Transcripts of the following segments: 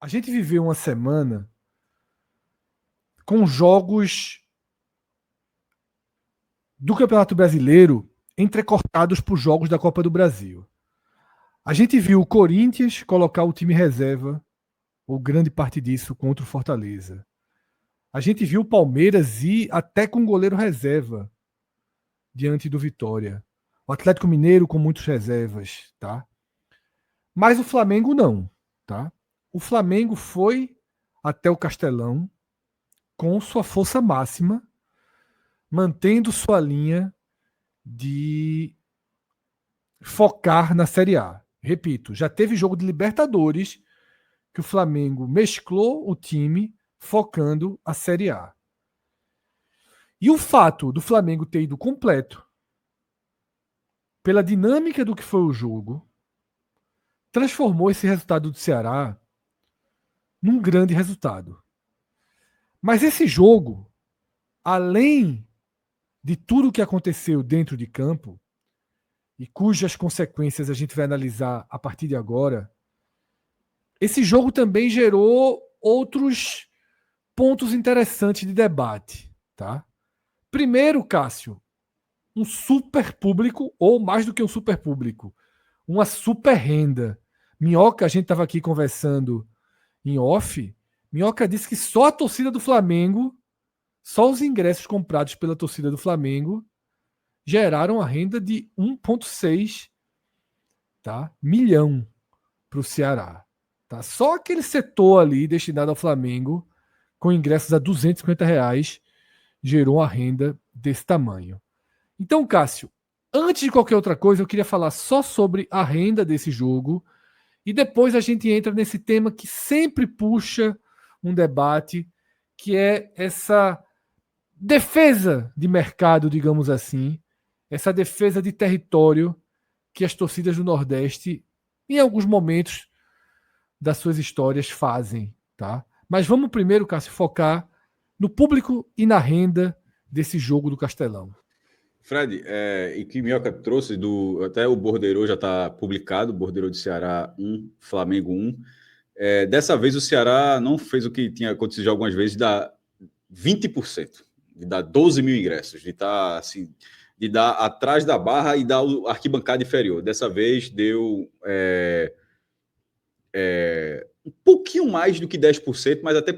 A gente viveu uma semana com jogos do Campeonato Brasileiro entrecortados por jogos da Copa do Brasil. A gente viu o Corinthians colocar o time reserva, ou grande parte disso, contra o Fortaleza. A gente viu o Palmeiras ir até com goleiro reserva diante do Vitória. O Atlético Mineiro com muitas reservas, tá? Mas o Flamengo não, tá? O Flamengo foi até o Castelão com sua força máxima, mantendo sua linha de focar na Série A. Repito, já teve jogo de Libertadores que o Flamengo mesclou o time focando a Série A. E o fato do Flamengo ter ido completo, pela dinâmica do que foi o jogo, transformou esse resultado do Ceará num grande resultado. Mas esse jogo, além de tudo o que aconteceu dentro de campo, e cujas consequências a gente vai analisar a partir de agora, esse jogo também gerou outros pontos interessantes de debate, tá? Primeiro, Cássio, um super público, ou mais do que um super público, uma super renda. Minhoca, a gente estava aqui conversando em off, Minhoca disse que só a torcida do Flamengo, só os ingressos comprados pela torcida do Flamengo, geraram a renda de 1,6 milhão para o Ceará. Tá? Só aquele setor ali destinado ao Flamengo, com ingressos a R$ 250, gerou uma renda desse tamanho. Então, Cássio, antes de qualquer outra coisa, eu queria falar só sobre a renda desse jogo e depois a gente entra nesse tema que sempre puxa um debate, que é essa defesa de mercado, digamos assim, essa defesa de território que as torcidas do Nordeste, em alguns momentos das suas histórias, fazem, tá? Mas vamos primeiro, Cássio, focar no público e na renda desse jogo do Castelão. Fred, e que Minhoca trouxe, até o borderô já está publicado, borderô de Ceará 1, Flamengo 1. Dessa vez o Ceará não fez o que tinha acontecido já algumas vezes, de dar 20%, de dar 12 mil ingressos, de estar assim, de dar atrás da barra e dar o arquibancada inferior. Dessa vez deu um pouquinho mais do que 10%, mas até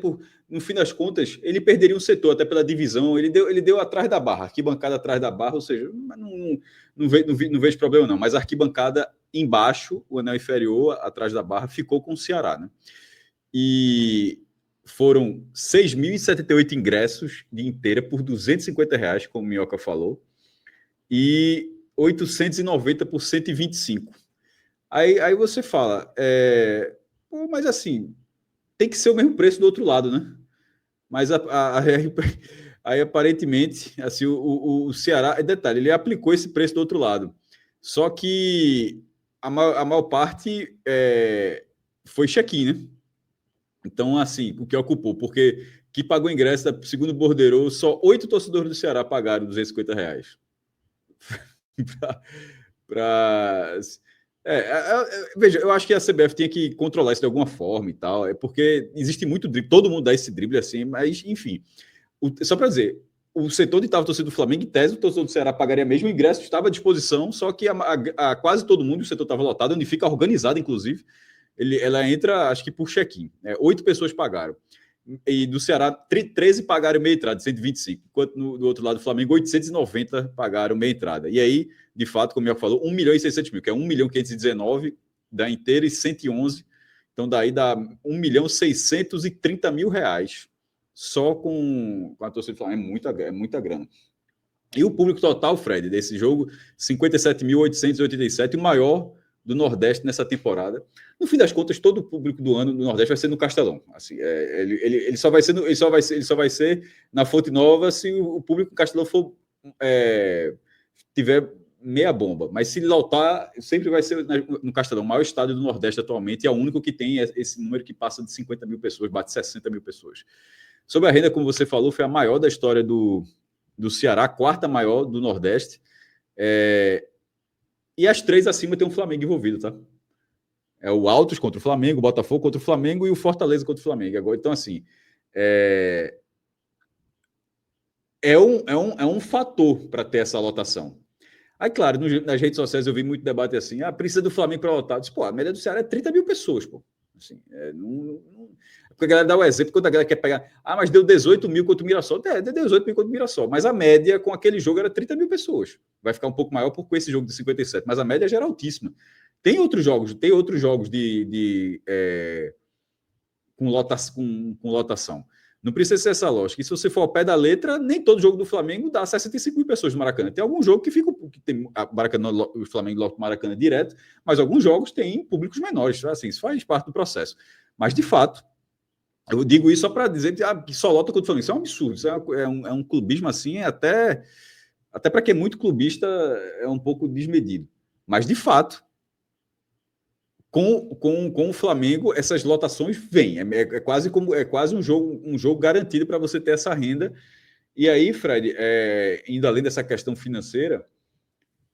no fim das contas, ele perderia um setor, até pela divisão. Ele deu atrás da barra, arquibancada atrás da barra, ou seja, não vejo problema não. Mas a arquibancada embaixo, o anel inferior, atrás da barra, ficou com o Ceará, né? E foram 6.078 ingressos de inteira por R$ 250, como o Minhoca falou, e 890 por 125. Aí você fala, mas assim, tem que ser o mesmo preço do outro lado, né? Mas aí aparentemente, assim, o Ceará, detalhe, ele aplicou esse preço do outro lado. Só que a maior parte foi check-in, né? Então, assim, o que ocupou? Porque que pagou ingresso, segundo o borderô, só 8 torcedores do Ceará pagaram R$ 250. Para veja, eu acho que a CBF tinha que controlar isso de alguma forma e tal, porque existe muito drible, todo mundo dá esse drible assim, mas enfim, só para dizer, o setor de estava torcedor do Flamengo, em tese, o torcedor do Ceará pagaria mesmo, o ingresso estava à disposição, só que quase todo mundo, o setor estava lotado, onde fica organizado, inclusive, ela entra, acho que por check-in, 8 pessoas pagaram. E do Ceará, 13 pagaram meia entrada, 125, enquanto do outro lado do Flamengo, 890 pagaram meia entrada. E aí, de fato, como eu falou, 1.600.000, que é 1.519 da inteira e 111. Então, daí dá R$ 1.630.000 só com a torcida do Flamengo. É muita grana. E o público total, Fred, desse jogo, 57.887, o maior do Nordeste nessa temporada. No fim das contas, todo o público do ano do Nordeste vai ser no Castelão. Assim, ele só vai ser na Fonte Nova se o público do Castelão tiver meia bomba. Mas se lotar, sempre vai ser no Castelão, o maior estádio do Nordeste atualmente, e é o único que tem esse número que passa de 50 mil pessoas, bate 60 mil pessoas. Sobre a renda, como você falou, foi a maior da história do Ceará, a quarta maior do Nordeste. E as 3 acima tem um Flamengo envolvido, tá? É o Altos contra o Flamengo, o Botafogo contra o Flamengo e o Fortaleza contra o Flamengo. Agora, então, assim, é um fator para ter essa lotação. Aí, claro, nas redes sociais eu vi muito debate assim, precisa do Flamengo para lotar. Pô, a média do Ceará é 30 mil pessoas, pô. Assim, porque a galera dá o exemplo, quando a galera quer pegar, mas deu 18 mil contra o Mirassol. Deu 18 mil contra o Mirassol, mas a média com aquele jogo era 30 mil pessoas. Vai ficar um pouco maior por esse jogo de 57, mas a média já era altíssima. Tem outros jogos com lotação. Não precisa ser essa lógica. E se você for ao pé da letra, nem todo jogo do Flamengo dá 65 mil pessoas no Maracanã. Tem algum jogo que tem Maracanã, o Flamengo lota o Maracanã direto, mas alguns jogos têm públicos menores. Assim, isso faz parte do processo. Mas, de fato, eu digo isso só para dizer que só lota contra o Flamengo. Isso é um absurdo. Isso é um clubismo assim, até para quem é muito clubista, é um pouco desmedido. Mas, de fato, com o Flamengo, essas lotações vêm. É quase um jogo garantido para você ter essa renda. E aí, Fred, indo além dessa questão financeira,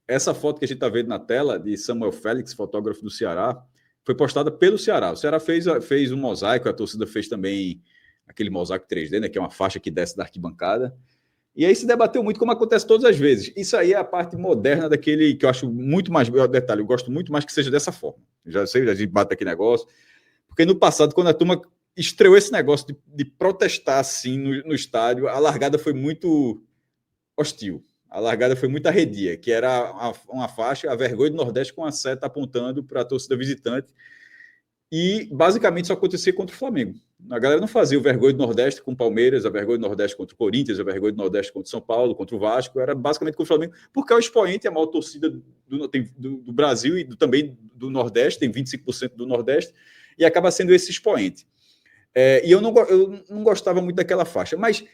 essa foto que a gente está vendo na tela de Samuel Félix, fotógrafo do Ceará, foi postada pelo Ceará. O Ceará fez um mosaico, a torcida fez também aquele mosaico 3D, né, que é uma faixa que desce da arquibancada. E aí se debateu muito, como acontece todas as vezes. Isso aí é a parte moderna daquele que eu acho muito mais... Detalhe, eu gosto muito mais que seja dessa forma. Já sei, a gente bate aqui negócio. Porque no passado, quando a turma estreou esse negócio de protestar assim no estádio, a largada foi muito hostil. A largada foi muito arredia, que era uma faixa, a vergonha do Nordeste com a seta apontando para a torcida visitante. E basicamente isso acontecia contra o Flamengo. A galera não fazia o vergonha do Nordeste com o Palmeiras, a vergonha do Nordeste contra o Corinthians, a vergonha do Nordeste contra o São Paulo, contra o Vasco. Era basicamente contra o Flamengo, porque é o expoente, a maior torcida do Brasil e também do Nordeste, tem 25% do Nordeste, e acaba sendo esse expoente. E eu não gostava muito daquela faixa, mas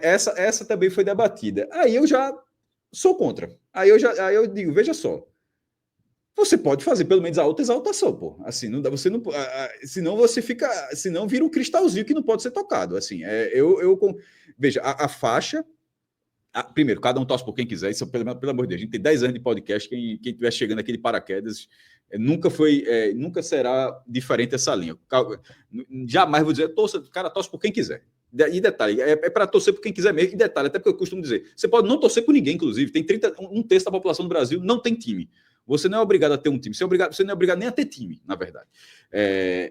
essa também foi debatida. Aí eu já sou contra. Aí eu digo, veja só, você pode fazer pelo menos a autoexaltação, pô. Assim, não dá, você não, senão você fica, senão vira um cristalzinho que não pode ser tocado. Assim, veja, a faixa. Primeiro, cada um torce por quem quiser. Isso, pelo amor de Deus, a gente tem 10 anos de podcast. Quem estiver chegando aqui de paraquedas, nunca será diferente essa linha. Jamais vou dizer, cara, torce por quem quiser. E detalhe, é para torcer por quem quiser mesmo. E detalhe, até porque eu costumo dizer, você pode não torcer por ninguém, inclusive. Tem um terço da população do Brasil não tem time. Você não é obrigado a ter um time. Você não é obrigado nem a ter time, na verdade.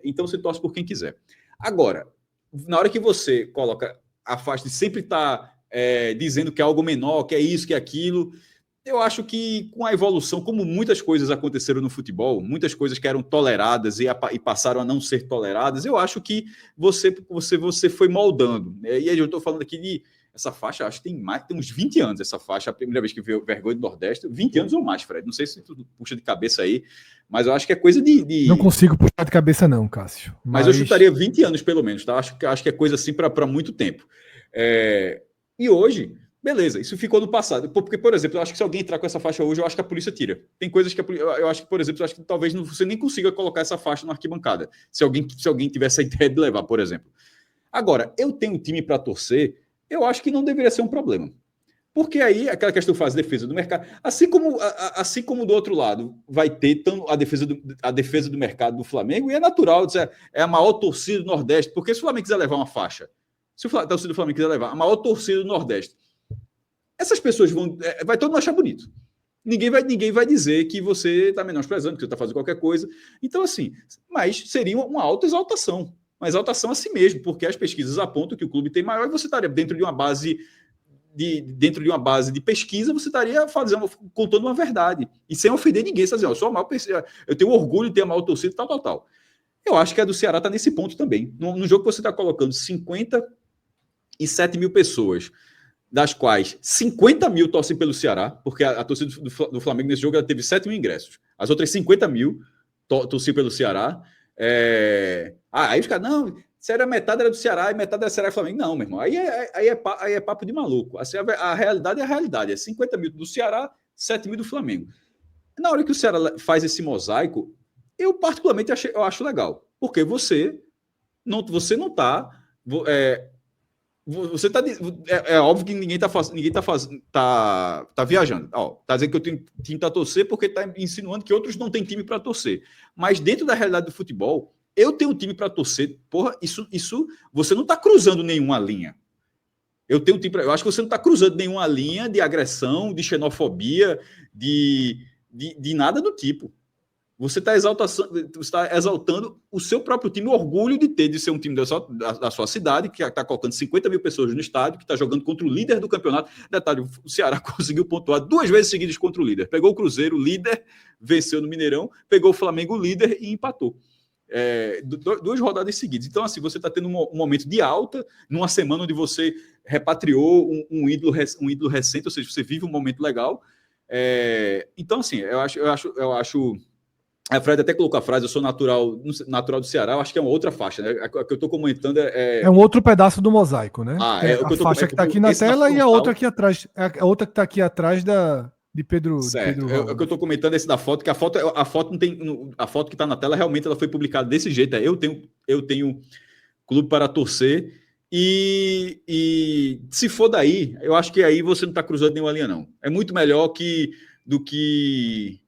Então você torce por quem quiser. Agora, na hora que você coloca a faixa de sempre estar dizendo que é algo menor, que é isso, que é aquilo, eu acho que com a evolução, como muitas coisas aconteceram no futebol, muitas coisas que eram toleradas e passaram a não ser toleradas, eu acho que você foi moldando. E aí eu estou falando aqui de essa faixa, acho que tem uns 20 anos essa faixa, a primeira vez que veio Vergonha do Nordeste, 20 anos ou mais, Fred. Não sei se tu puxa de cabeça aí, mas eu acho que é coisa de... Não consigo puxar de cabeça não, Cássio. Mas eu chutaria 20 anos, pelo menos, tá? Acho que é coisa assim para muito tempo. E hoje, beleza, isso ficou no passado. Porque, por exemplo, eu acho que se alguém entrar com essa faixa hoje, eu acho que a polícia tira. Tem coisas que eu acho que, por exemplo, eu acho que talvez você nem consiga colocar essa faixa na arquibancada. Se alguém tivesse a ideia de levar, por exemplo. Agora, eu tenho um time para torcer, eu acho que não deveria ser um problema. Porque aí, aquela questão faz defesa do mercado, assim como do outro lado vai ter a defesa do mercado do Flamengo, e é natural dizer, é a maior torcida do Nordeste, porque se o Flamengo quiser levar uma faixa, se a torcida do Flamengo quiser levar a maior torcida do Nordeste, essas pessoas vai todo mundo achar bonito. Ninguém vai dizer que você está menosprezando, que você está fazendo qualquer coisa. Então, assim, mas seria uma autoexaltação. Uma exaltação a si mesmo, porque as pesquisas apontam que o clube tem maior e você estaria dentro de uma base de pesquisa, você estaria contando uma verdade. E sem ofender ninguém, você dizer, eu tenho orgulho de ter a maior torcida, tal. Eu acho que a do Ceará está nesse ponto também. No jogo que você está colocando 57 mil pessoas, das quais 50 mil torcem pelo Ceará, porque a torcida do Flamengo nesse jogo ela teve 7 mil ingressos. As outras 50 mil torciam pelo Ceará. Aí os caras, não, sério, metade era do Ceará e metade era Ceará e Flamengo. Não, meu irmão, aí é papo de maluco. Assim, a realidade é a realidade. É 50 mil do Ceará, 7 mil do Flamengo. Na hora que o Ceará faz esse mosaico, eu particularmente eu acho legal. Porque você não está Você é óbvio que ninguém tá viajando. Ó, tá dizendo que eu tenho time para torcer porque tá insinuando que outros não têm time para torcer. Mas dentro da realidade do futebol, eu tenho um time para torcer. Porra, isso você não tá cruzando nenhuma linha. Eu tenho um time eu acho que você não tá cruzando nenhuma linha de agressão, de xenofobia, de nada do tipo. Você está exaltando o seu próprio time, o orgulho de ser um time da sua cidade, que está colocando 50 mil pessoas no estádio, que está jogando contra o líder do campeonato. Detalhe, o Ceará conseguiu pontuar 2 vezes seguidas contra o líder. Pegou o Cruzeiro, líder, venceu no Mineirão, pegou o Flamengo, líder, e empatou. 2 rodadas seguidas. Então, assim, você está tendo um momento de alta, numa semana onde você repatriou um ídolo recente, ou seja, você vive um momento legal. Então, assim, eu acho a Fred até colocou a frase, eu sou natural do Ceará, eu acho que é uma outra faixa, né? O que eu estou comentando é um outro pedaço do mosaico, né? O que a faixa que está aqui na tela e a outra aqui atrás. A outra que está aqui atrás de Pedro. Certo. De Pedro o que eu estou comentando é esse da foto, que a foto não tem. A foto que está na tela realmente ela foi publicada desse jeito. Eu tenho clube para torcer. E se for daí, eu acho que aí você não está cruzando nenhuma linha, não. É muito melhor do que.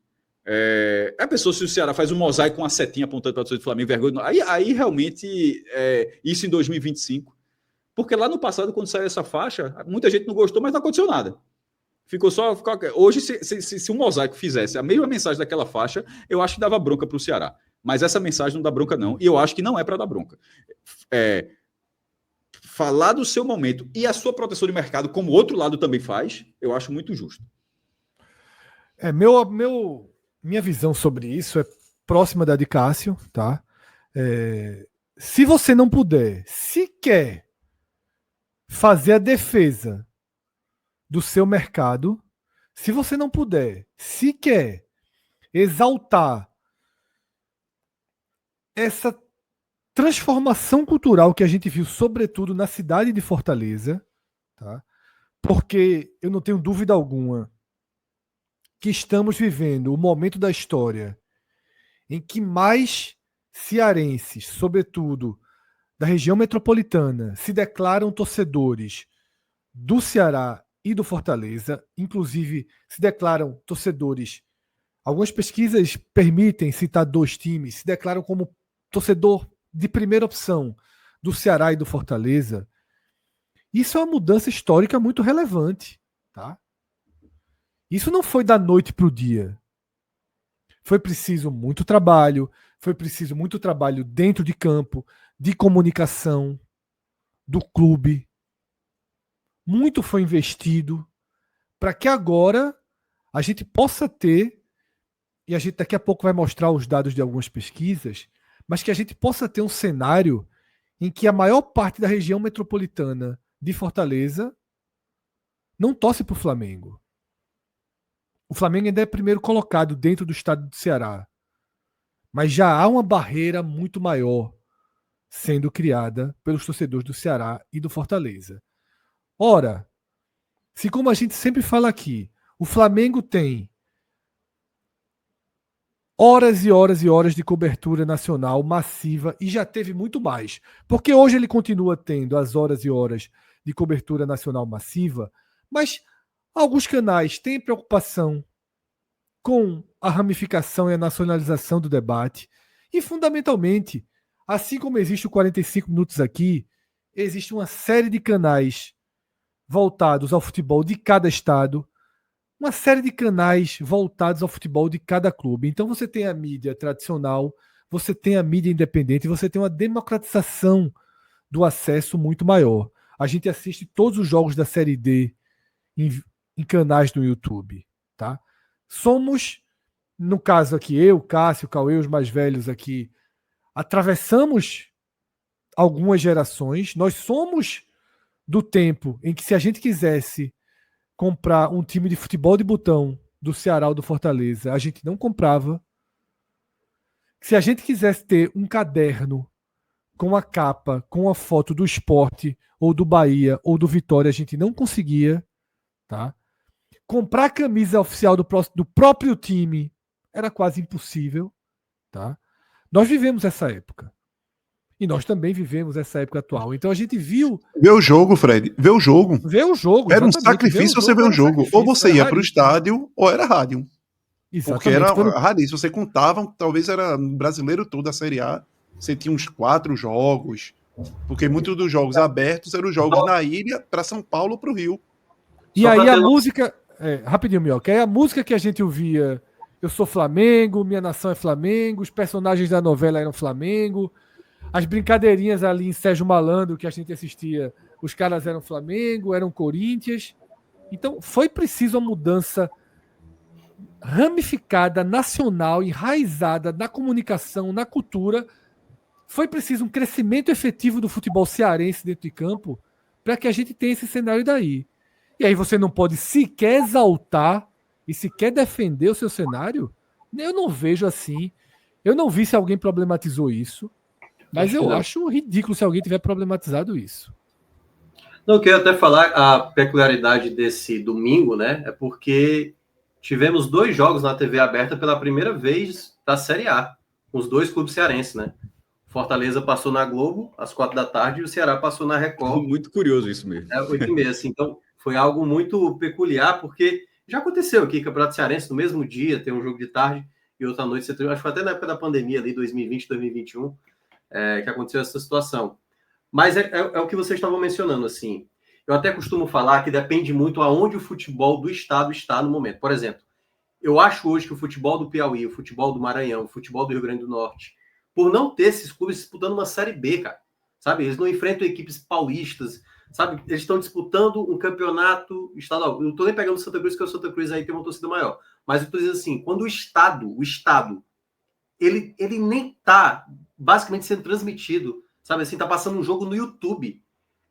A pessoa, se o Ceará faz um mosaico com uma setinha apontando para o do Flamengo, vergonha. Aí realmente, isso em 2025. Porque lá no passado, quando saiu essa faixa, muita gente não gostou, mas não aconteceu nada. Hoje, se um mosaico fizesse a mesma mensagem daquela faixa, eu acho que dava bronca para o Ceará. Mas essa mensagem não dá bronca, não. E eu acho que não é para dar bronca. Falar do seu momento e a sua proteção de mercado, como o outro lado também faz, eu acho muito justo. Minha visão sobre isso é próxima da de Cássio, tá? Se você não puder sequer fazer a defesa do seu mercado, se você não puder sequer exaltar essa transformação cultural que a gente viu, sobretudo na cidade de Fortaleza, tá? Porque eu não tenho dúvida alguma que estamos vivendo o momento da história em que mais cearenses, sobretudo da região metropolitana, se declaram torcedores do Ceará e do Fortaleza, inclusive se declaram torcedores. Algumas pesquisas permitem citar 2 times, se declaram como torcedor de primeira opção do Ceará e do Fortaleza. Isso é uma mudança histórica muito relevante, tá? Isso não foi da noite para o dia. Foi preciso muito trabalho, dentro de campo, de comunicação, do clube. Muito foi investido para que agora a gente possa ter, e a gente daqui a pouco vai mostrar os dados de algumas pesquisas, mas que a gente possa ter um cenário em que a maior parte da região metropolitana de Fortaleza não torce para o Flamengo. O Flamengo ainda é primeiro colocado dentro do estado do Ceará. Mas já há uma barreira muito maior sendo criada pelos torcedores do Ceará e do Fortaleza. Ora, se como a gente sempre fala aqui, o Flamengo tem horas e horas e horas de cobertura nacional massiva e já teve muito mais. Porque hoje ele continua tendo as horas e horas de cobertura nacional massiva, mas alguns canais têm preocupação com a ramificação e a nacionalização do debate. E, fundamentalmente, assim como existe o 45 Minutos aqui, existe uma série de canais voltados ao futebol de cada estado, uma série de canais voltados ao futebol de cada clube. Então você tem a mídia tradicional, você tem a mídia independente, você tem uma democratização do acesso muito maior. A gente assiste todos os jogos da Série D em canais no YouTube, tá? Somos, no caso aqui, eu, Cássio, Cauê, os mais velhos aqui, atravessamos algumas gerações. Nós somos do tempo em que, se a gente quisesse comprar um time de futebol de botão do Ceará ou do Fortaleza, a gente não comprava. Se a gente quisesse ter um caderno com a capa, com a foto do Sport, ou do Bahia, ou do Vitória, a gente não conseguia, tá? Comprar a camisa oficial do próprio time era quase impossível, tá? Nós vivemos essa época. E nós também vivemos essa época atual. Então a gente viu. Ver o jogo, Fred. Ver o jogo. Ver o jogo. Era um exatamente. sacrifício você ver um jogo. Ou você ia para o estádio, ou era rádio. Exatamente. Porque era raríssimo. Você contava, talvez era brasileiro todo da Série A. Você tinha uns 4 jogos. Porque muitos dos jogos abertos eram jogos na ilha, para São Paulo, para o Rio. E aí a música. Rapidinho, Mioca. Aí a música que a gente ouvia. Eu sou Flamengo, minha nação é Flamengo, os personagens da novela eram Flamengo, as brincadeirinhas ali em Sérgio Malandro que a gente assistia, os caras eram Flamengo, eram Corinthians. Então foi preciso uma mudança ramificada, nacional, enraizada na comunicação, na cultura. Foi preciso um crescimento efetivo do futebol cearense dentro de campo para que a gente tenha esse cenário daí. E aí você não pode sequer exaltar e sequer defender o seu cenário. Eu não vejo assim. Eu não vi se alguém problematizou isso, mas eu acho ridículo se alguém tiver problematizado isso. Não, eu queria até falar a peculiaridade desse domingo, né? É porque tivemos 2 jogos na TV aberta pela primeira vez da Série A, com os 2 clubes cearenses, né? Fortaleza passou na Globo às 4 da tarde e o Ceará passou na Record. Muito curioso isso mesmo. 8h30, assim. Então, foi algo muito peculiar, porque já aconteceu aqui, Campeonato Cearense, no mesmo dia, tem um jogo de tarde e outra noite. Acho que foi até na época da pandemia, ali, 2020, 2021, que aconteceu essa situação. Mas é o que vocês estavam mencionando, assim. Eu até costumo falar que depende muito aonde o futebol do estado está no momento. Por exemplo, eu acho hoje que o futebol do Piauí, o futebol do Maranhão, o futebol do Rio Grande do Norte, por não ter esses clubes disputando uma Série B, cara, sabe? Eles não enfrentam equipes paulistas, sabe? Eles estão disputando um campeonato estadual. Eu não estou nem pegando o Santa Cruz, que o Santa Cruz aí tem uma torcida maior. Mas eu estou dizendo assim, quando o Estado, ele nem está basicamente sendo transmitido, sabe assim, está passando um jogo no YouTube.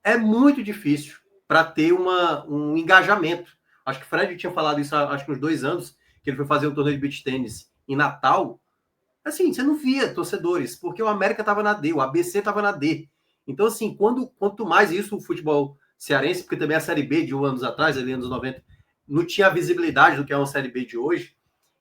É muito difícil para ter um engajamento. Acho que o Fred tinha falado isso há uns 2 anos, que ele foi fazer um torneio de beach tênis em Natal. Assim, você não via torcedores, porque o América estava na D, o ABC estava na D. Então, assim, quanto mais isso, o futebol cearense, porque também a Série B de anos atrás, ali anos 90, não tinha a visibilidade do que é uma Série B de hoje.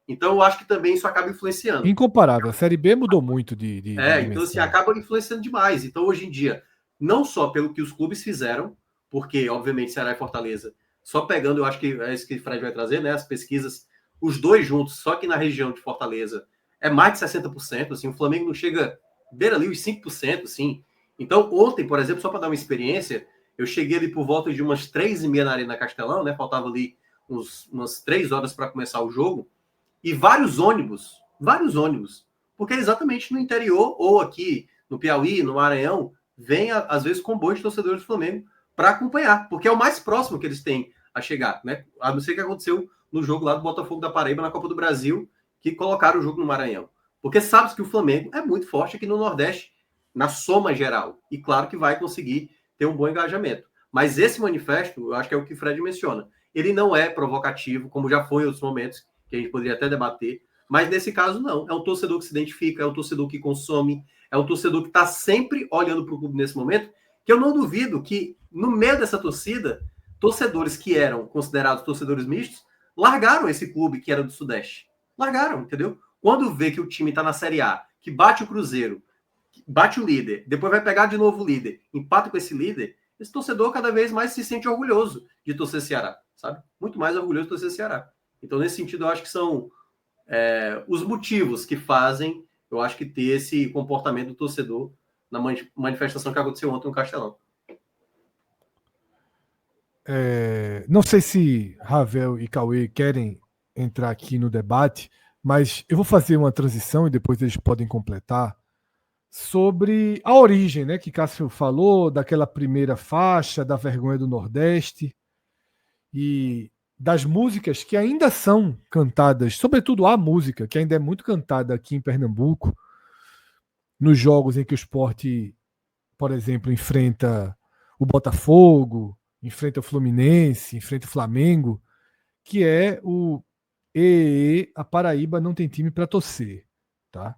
Então, eu acho que também isso acaba influenciando. Incomparável. A Série B mudou muito de então, assim, acaba influenciando demais. Então, hoje em dia, não só pelo que os clubes fizeram, porque, obviamente, Ceará e Fortaleza, só pegando, eu acho que é isso que o Fred vai trazer, né? As pesquisas, os 2 juntos, só que na região de Fortaleza, é mais de 60%, assim, o Flamengo não chega, beira ali os 5%, assim. Então, ontem, por exemplo, só para dar uma experiência, eu cheguei ali por volta de umas 3h30 na Arena Castelão, né? Faltava ali umas 3 horas para começar o jogo, e vários ônibus, porque exatamente no interior, ou aqui no Piauí, no Maranhão, vem, às vezes, comboio de torcedores do Flamengo para acompanhar, porque é o mais próximo que eles têm a chegar, né? A não ser que aconteceu no jogo lá do Botafogo da Paraíba, na Copa do Brasil, que colocaram o jogo no Maranhão. Porque sabe que o Flamengo é muito forte aqui no Nordeste, na soma geral. E claro que vai conseguir ter um bom engajamento. Mas esse manifesto, eu acho que é o que o Fred menciona. Ele não é provocativo, como já foi em outros momentos, que a gente poderia até debater. Mas nesse caso, não. É um torcedor que se identifica, é um torcedor que consome, é um torcedor que está sempre olhando para o clube nesse momento, que eu não duvido que, no meio dessa torcida, torcedores que eram considerados torcedores mistos, largaram esse clube que era do Sudeste. Largaram, entendeu? Quando vê que o time está na Série A, que bate o Cruzeiro, bate o líder, depois vai pegar de novo o líder, empata com esse líder, esse torcedor cada vez mais se sente orgulhoso de torcer Ceará, sabe? Muito mais orgulhoso de torcer Ceará. Então, nesse sentido, eu acho que são os motivos que fazem, eu acho que ter esse comportamento do torcedor na manifestação que aconteceu ontem no Castelão. Não sei se Ravel e Cauê querem entrar aqui no debate, mas eu vou fazer uma transição e depois eles podem completar sobre a origem, né, que Cássio falou, daquela primeira faixa, da vergonha do Nordeste e das músicas que ainda são cantadas, sobretudo a música, que ainda é muito cantada aqui em Pernambuco, nos jogos em que o Sport, por exemplo, enfrenta o Botafogo, enfrenta o Fluminense, enfrenta o Flamengo, que é o a Paraíba não tem time para torcer, tá?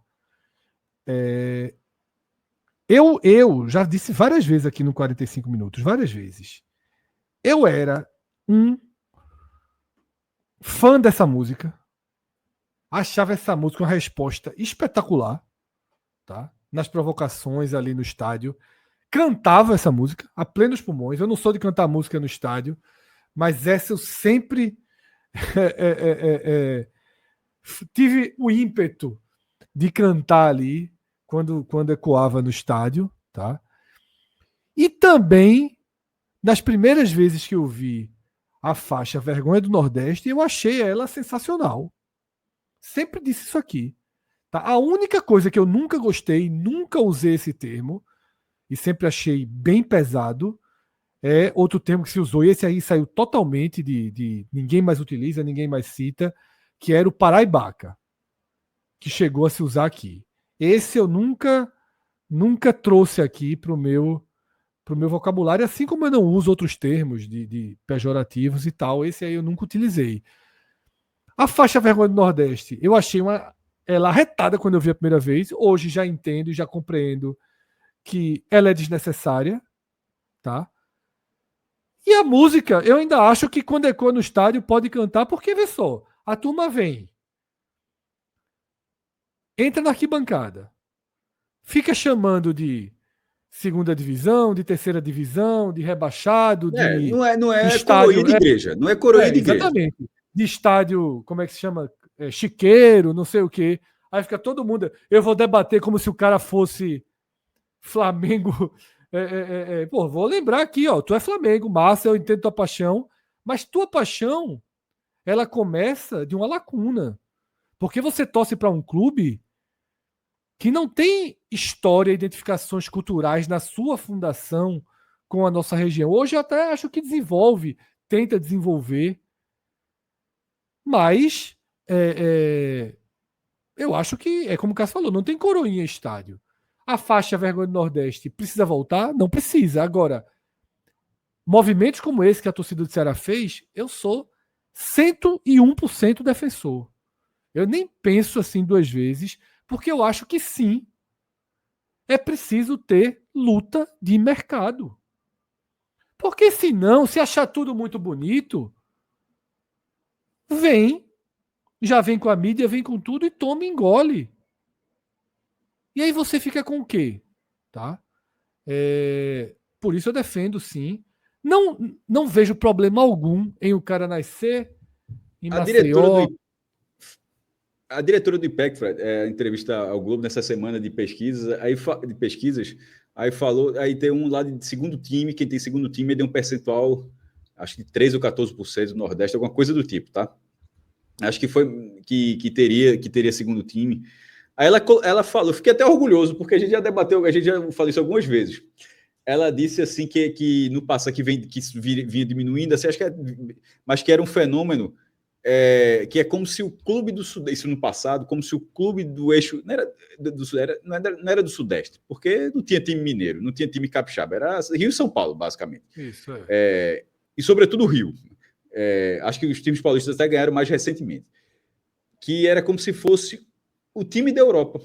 Eu já disse várias vezes aqui no 45 minutos, várias vezes. Eu era um fã dessa música, achava essa música uma resposta espetacular, tá? nas provocações ali no estádio, cantava essa música a plenos pulmões. Eu não sou de cantar música no estádio, mas essa eu sempre tive o ímpeto de cantar ali quando ecoava no estádio, tá? E também, nas primeiras vezes que eu vi a faixa Vergonha do Nordeste, eu achei ela sensacional. Sempre disse isso aqui. Tá? A única coisa que eu nunca gostei, nunca usei esse termo, e sempre achei bem pesado, é outro termo que se usou, e esse aí saiu totalmente de ninguém mais utiliza, ninguém mais cita, que era o paraibaca, que chegou a se usar aqui. Esse eu nunca trouxe aqui para o meu vocabulário, assim como eu não uso outros termos de pejorativos e tal, esse aí eu nunca utilizei. A faixa Vergonha do Nordeste, eu achei ela arretada quando eu vi a primeira vez, hoje já entendo e já compreendo que ela é desnecessária, tá? E a música, eu ainda acho que quando ecoa no estádio pode cantar, porque vê só, a turma vem, entra na arquibancada, fica chamando de segunda divisão, de terceira divisão, de rebaixado, de Não é estádio. coroinha de igreja. Não é coroinha de igreja. Exatamente. De estádio, como é que se chama? Chiqueiro, não sei o quê. Aí fica todo mundo. Eu vou debater como se o cara fosse Flamengo. Pô, vou lembrar aqui, ó. Tu é Flamengo, massa, eu entendo tua paixão, mas tua paixão, ela começa de uma lacuna. Porque você torce para um clube que não tem história, identificações culturais na sua fundação com a nossa região. Hoje eu até acho que desenvolve, tenta desenvolver, mas eu acho que, é como o Cássio falou, não tem coroinha em estádio. A faixa Vergonha do Nordeste precisa voltar? Não precisa. Agora, movimentos como esse que a torcida do Ceará fez, eu sou 101% defensor. Eu nem penso assim duas vezes, porque eu acho que sim, é preciso ter luta de mercado. Porque senão, se achar tudo muito bonito, já vem com a mídia, vem com tudo e toma e engole. E aí você fica com o quê? Tá? Por isso eu defendo sim. Não vejo problema algum em o cara nascer em Maceió. A diretora do IPEC, Fred, entrevista ao Globo nessa semana de pesquisas, aí falou, aí tem um lado de segundo time, quem tem segundo time deu um percentual, acho que 13 ou 14% do Nordeste, alguma coisa do tipo, tá? Acho que foi que teria segundo time. Aí ela falou, eu fiquei até orgulhoso, porque a gente já debateu, a gente já falou isso algumas vezes. Ela disse assim que no passado que vinha diminuindo, assim, acho que mas que era um fenômeno que é como se o clube do Sudeste, isso no passado, como se o clube do eixo, não era do Sudeste, porque não tinha time mineiro, não tinha time capixaba, era Rio e São Paulo, basicamente. Isso, e sobretudo o Rio. Acho que os times paulistas até ganharam mais recentemente. Que era como se fosse o time da Europa.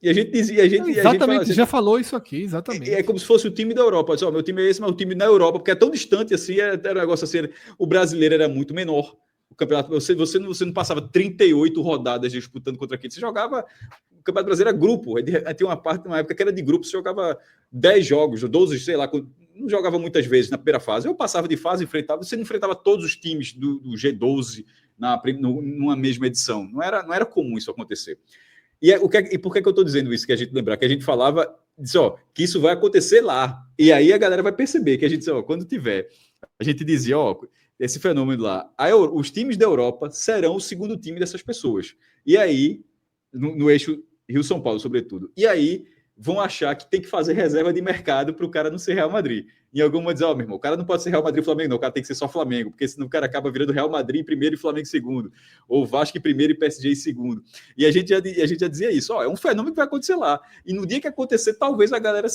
E a gente dizia... Exatamente, assim, já falou isso aqui, exatamente. É como se fosse o time da Europa. Assim, meu time é esse, mas o time na Europa, porque é tão distante assim, era um negócio assim, o brasileiro era muito menor. O campeonato, você não passava 38 rodadas disputando contra quem. Você jogava. O Campeonato Brasileiro era grupo. Tinha uma época que era de grupo, você jogava 10 jogos, 12, sei lá. Não jogava muitas vezes na primeira fase. Eu passava de fase, você não enfrentava todos os times do G12 numa mesma edição. Não era comum isso acontecer. E por que eu estou dizendo isso? Que a gente lembrar que a gente falava que isso vai acontecer lá. E aí a galera vai perceber que a gente, quando tiver, a gente dizia, esse fenômeno lá. Os times da Europa serão o segundo time dessas pessoas. E aí, no eixo Rio-São Paulo, sobretudo. E aí, vão achar que tem que fazer reserva de mercado para o cara não ser Real Madrid. Em alguma dizer, meu irmão, o cara não pode ser Real Madrid e Flamengo, não. O cara tem que ser só Flamengo, porque senão o cara acaba virando Real Madrid em primeiro e Flamengo em segundo. Ou Vasco em primeiro e PSG em segundo. E a gente já dizia isso. É um fenômeno que vai acontecer lá. E no dia que acontecer, talvez a galera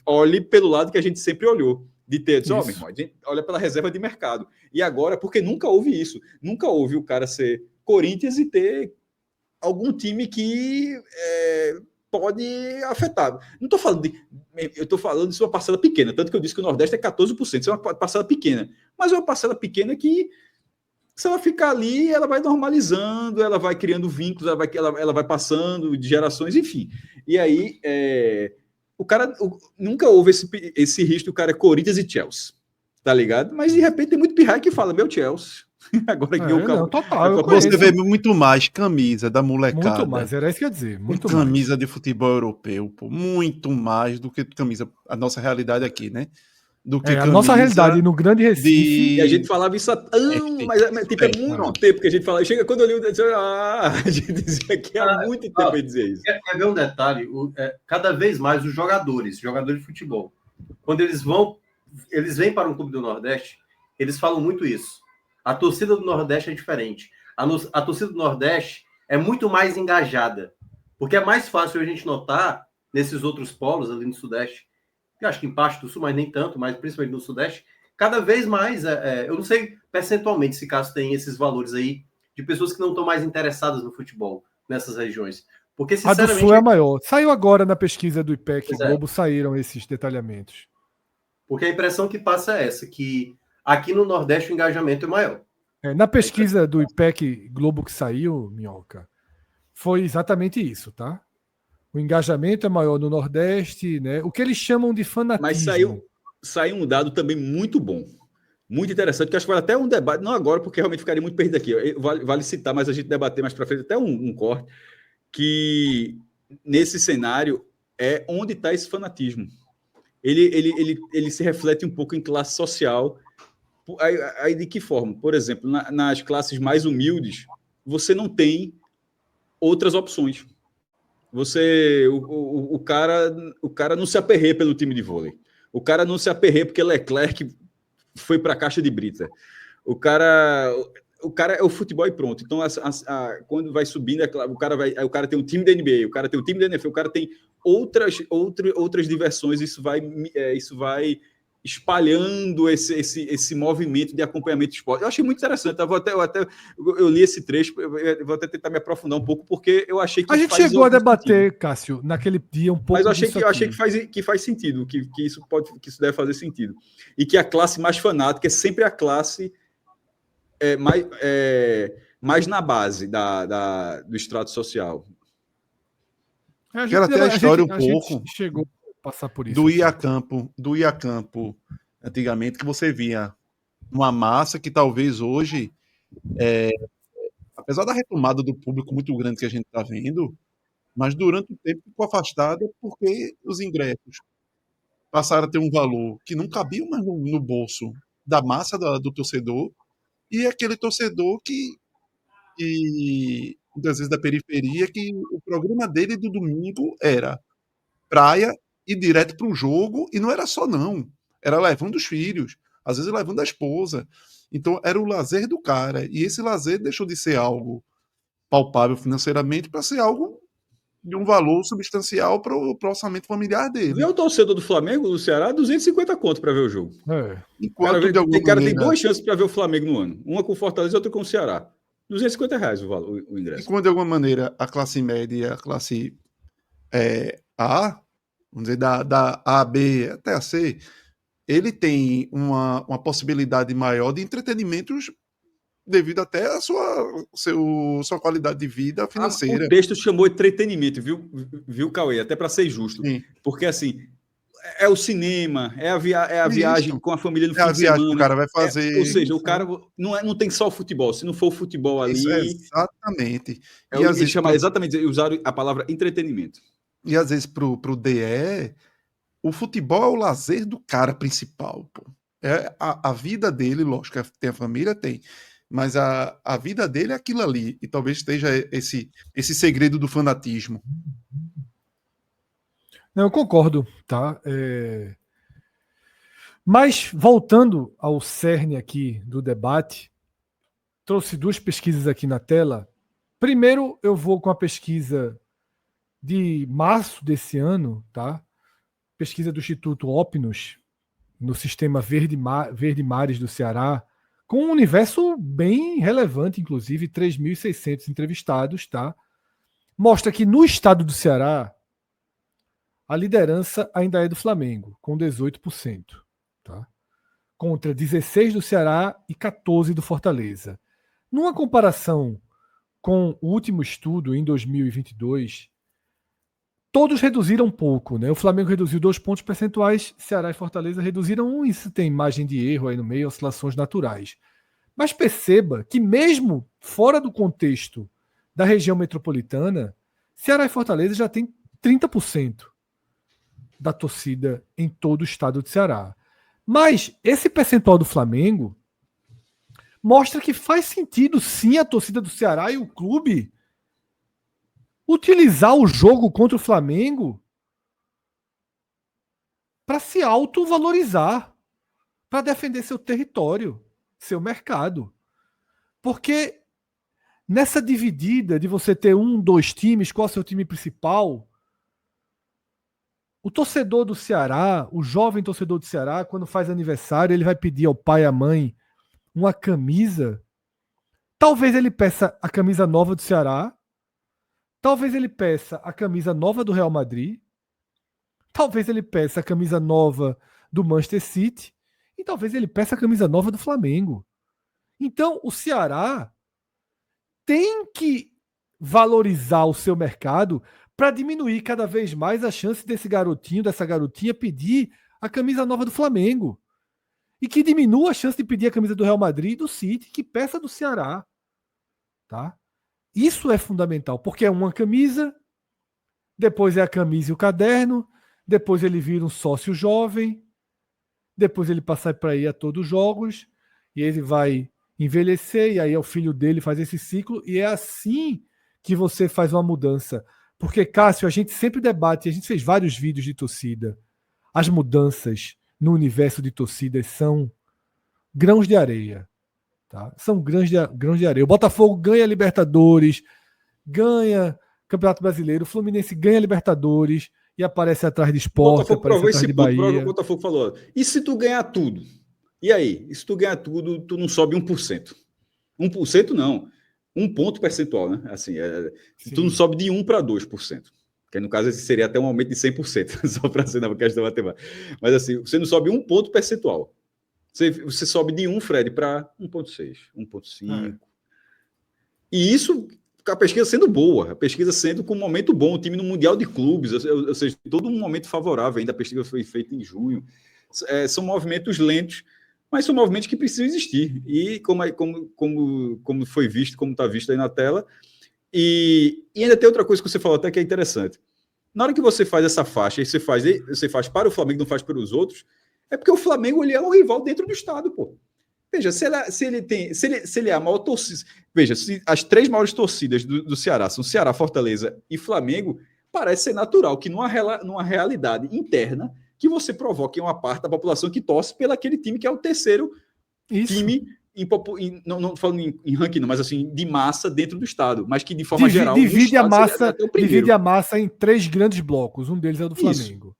olhe pelo lado que a gente sempre olhou. De ter, meu irmão, a gente olha pela reserva de mercado. E agora, porque nunca houve isso. Nunca houve o cara ser Corinthians e ter algum time que pode afetar. Não estou falando eu estou falando de uma parcela pequena, tanto que eu disse que o Nordeste é 14%, isso é uma parcela pequena. Mas é uma parcela pequena que Se ela ficar ali, ela vai normalizando, ela vai criando vínculos, ela vai passando de gerações, enfim. E aí, o cara nunca houve esse risco, o cara é Corinthians e Chelsea, tá ligado? Mas de repente tem muito pirraia que fala, meu Chelsea. Agora que total, eu Você conheço. vê muito mais camisa da molecada. Muito mais, era isso que eu ia dizer. Muito camisa mais. de futebol europeu, pô, muito mais do que camisa. A nossa realidade aqui, né? Do que A nossa realidade no Grande Recife. E a gente falava isso há mas tipo, é muito tempo que a gente fala. Chega quando eu li o a gente dizia que há muito tempo a dizer isso. Quer ver um detalhe? Cada vez mais os jogadores de futebol, quando eles vêm para um clube do Nordeste, eles falam muito isso. A torcida do Nordeste é diferente. A torcida do Nordeste é muito mais engajada. Porque é mais fácil a gente notar nesses outros polos ali no Sudeste, eu acho que em parte do Sul, mas nem tanto, mas principalmente no Sudeste, cada vez mais, eu não sei percentualmente se caso tem esses valores aí de pessoas que não estão mais interessadas no futebol nessas regiões. Porque, sinceramente, a do Sul é a maior. Saiu agora na pesquisa do IPEC Globo, saíram esses detalhamentos. Porque a impressão que passa é essa, que aqui no Nordeste o engajamento é maior. Na pesquisa do IPEC Globo que saiu, Minhoca, foi exatamente isso, tá? O engajamento é maior no Nordeste, né? O que eles chamam de fanatismo. Mas saiu um dado também muito bom, muito interessante, que acho que vale até um debate, não agora, porque realmente ficaria muito perdido aqui. Vale citar, mas a gente debater mais para frente, até um corte, que nesse cenário é onde está esse fanatismo. Ele se reflete um pouco em classe social. Aí de que forma? Por exemplo, nas classes mais humildes, você não tem outras opções. O cara não se aperreia pelo time de vôlei. O cara não se aperreia porque Leclerc foi para a caixa de brita. O cara é o futebol e pronto. Então, quando vai subindo, o cara tem um time da NBA, o cara tem um time da NFL, o cara tem outras diversões. Isso vai espalhando esse movimento de acompanhamento de esporte. Eu achei muito interessante. Eu li esse trecho, eu vou até tentar me aprofundar um pouco, porque eu achei que a gente chegou a debater, sentido. Cássio, naquele dia um pouco. Mas eu achei que faz sentido, que isso deve fazer sentido. E que a classe mais fanática é sempre a classe mais na base do extrato social. Quero até a história um pouco. Chegou passar por isso. Do ir a campo, antigamente, que você via uma massa que talvez hoje, apesar da retomada do público muito grande que a gente está vendo, mas durante o tempo ficou afastada porque os ingressos passaram a ter um valor que não cabia mais no bolso da massa do torcedor, e aquele torcedor que muitas vezes da periferia, que o programa dele do domingo era praia, ir direto para o jogo, e não era só não, era levando os filhos, às vezes levando a esposa. Então era o lazer do cara, e esse lazer deixou de ser algo palpável financeiramente para ser algo de um valor substancial para o orçamento familiar dele. Vê o torcedor do Flamengo, do Ceará, 250 conto para ver o jogo. Enquanto tem duas chances para ver o Flamengo no ano, uma com o Fortaleza e outra com o Ceará. R$250 o ingresso. E quando de alguma maneira a classe média, a classe A, vamos dizer, da A, B até a C, ele tem uma possibilidade maior de entretenimentos devido até a sua qualidade de vida financeira. O texto chamou entretenimento, viu, Cauê? Até para ser justo. Sim. Porque, assim, é o cinema, é a viagem com a família no fim de semana. É a viagem que o cara vai fazer. Ou seja, o cara não tem só o futebol. Se não for o futebol ali... Exatamente. E às vezes exatamente, usaram a palavra entretenimento. E às vezes pro DE, o futebol é o lazer do cara principal. Pô. É a vida dele, lógico, tem a família, tem. Mas a vida dele é aquilo ali. E talvez esteja esse segredo do fanatismo. Não, eu concordo, tá? Mas, voltando ao cerne aqui do debate, trouxe duas pesquisas aqui na tela. Primeiro, eu vou com a pesquisa de março desse ano, tá? Pesquisa do Instituto Opnus, no sistema Verde Mares do Ceará, com um universo bem relevante, inclusive 3.600 entrevistados, tá? Mostra que no estado do Ceará a liderança ainda é do Flamengo, com 18%, tá? Contra 16% do Ceará e 14% do Fortaleza. Numa comparação com o último estudo, em 2022, todos reduziram um pouco, né? O Flamengo reduziu 2 pontos percentuais, Ceará e Fortaleza reduziram 1, isso tem margem de erro aí no meio, oscilações naturais. Mas perceba que mesmo fora do contexto da região metropolitana, Ceará e Fortaleza já tem 30% da torcida em todo o estado de Ceará. Mas esse percentual do Flamengo mostra que faz sentido sim a torcida do Ceará e o clube utilizar o jogo contra o Flamengo para se autovalorizar, para defender seu território, seu mercado. Porque nessa dividida de você ter 1, 2 times, qual é o seu time principal, o torcedor do Ceará, o jovem torcedor do Ceará, quando faz aniversário, ele vai pedir ao pai e à mãe uma camisa. Talvez ele peça a camisa nova do Ceará, talvez ele peça a camisa nova do Real Madrid, talvez ele peça a camisa nova do Manchester City e talvez ele peça a camisa nova do Flamengo. Então, o Ceará tem que valorizar o seu mercado para diminuir cada vez mais a chance desse garotinho, dessa garotinha pedir a camisa nova do Flamengo. E que diminua a chance de pedir a camisa do Real Madrid e do City, que peça do Ceará. Tá? Isso é fundamental, porque é uma camisa, depois é a camisa e o caderno, depois ele vira um sócio jovem, depois ele passa para ir a todos os jogos, e ele vai envelhecer, e aí é o filho dele faz esse ciclo, e é assim que você faz uma mudança. Porque, Cássio, a gente sempre debate, a gente fez vários vídeos de torcida, as mudanças no universo de torcidas são grãos de areia. Tá? São grãos de areia. O Botafogo ganha Libertadores, ganha Campeonato Brasileiro, o Fluminense ganha Libertadores e aparece atrás de Sport, aparece atrás de Bahia. O Botafogo falou, e se tu ganhar tudo? E aí? E se tu ganhar tudo, tu não sobe 1%? 1% não. 1 ponto percentual, né? Assim, tu não sobe de 1 para 2%. Que no caso esse seria até um aumento de 100%, só para ser na questão matemática. Mas assim, você não sobe 1 ponto percentual. Você sobe de 1, Fred, para 1,6, 1,5. E isso, a pesquisa sendo boa, a pesquisa sendo com um momento bom, o time no Mundial de Clubes, ou seja, todo um momento favorável ainda, a pesquisa foi feita em junho. São movimentos lentos, mas são movimentos que precisam existir. E como foi visto, como está visto aí na tela. E ainda tem outra coisa que você falou até que é interessante. Na hora que você faz essa faixa, e você faz para o Flamengo, não faz para os outros, é porque o Flamengo ele é um rival dentro do estado, pô. Veja, se ele é a maior torcida. Veja, se as 3 maiores torcidas do Ceará são Ceará, Fortaleza e Flamengo, parece ser natural que numa realidade interna que você provoque uma parte da população que torce pelo aquele time que é o terceiro time, não falando em ranking, não, mas assim, de massa dentro do estado, mas que de forma geral. Divide a massa em 3 grandes blocos. Um deles é o do Flamengo. Isso.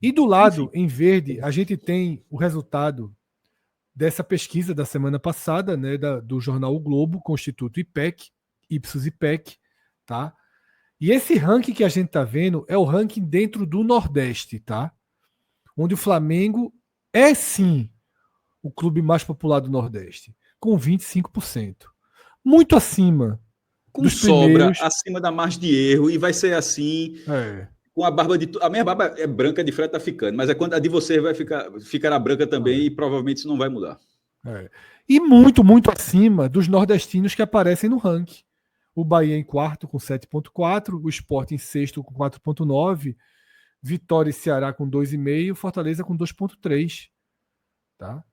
E do lado, em verde, a gente tem o resultado dessa pesquisa da semana passada, né, do jornal O Globo, com o Instituto IPEC, Ipsos IPEC, tá? E esse ranking que a gente tá vendo é o ranking dentro do Nordeste, tá? Onde o Flamengo é sim o clube mais popular do Nordeste, com 25%. Muito acima dos primeiros. Acima da margem de erro, e vai ser assim. Com a barba a minha barba é branca, de Fred tá ficando, mas quando a de você vai ficará branca também, e provavelmente isso não vai mudar. E muito, muito acima dos nordestinos que aparecem no ranking. O Bahia em quarto com 7,4, o Sport em sexto com 4,9, Vitória e Ceará com 2,5, Fortaleza com 2,3. Tá?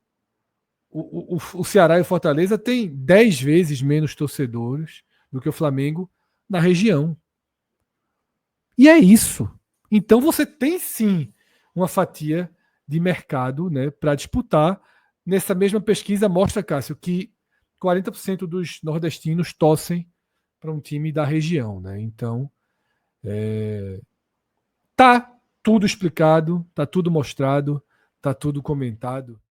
O Ceará e o Fortaleza têm 10 vezes menos torcedores do que o Flamengo na região. E é isso. Então você tem sim uma fatia de mercado, né, para disputar. Nessa mesma pesquisa mostra, Cássio, que 40% dos nordestinos torcem para um time da região. Né? Então, tá tudo explicado, tá tudo mostrado, tá tudo comentado.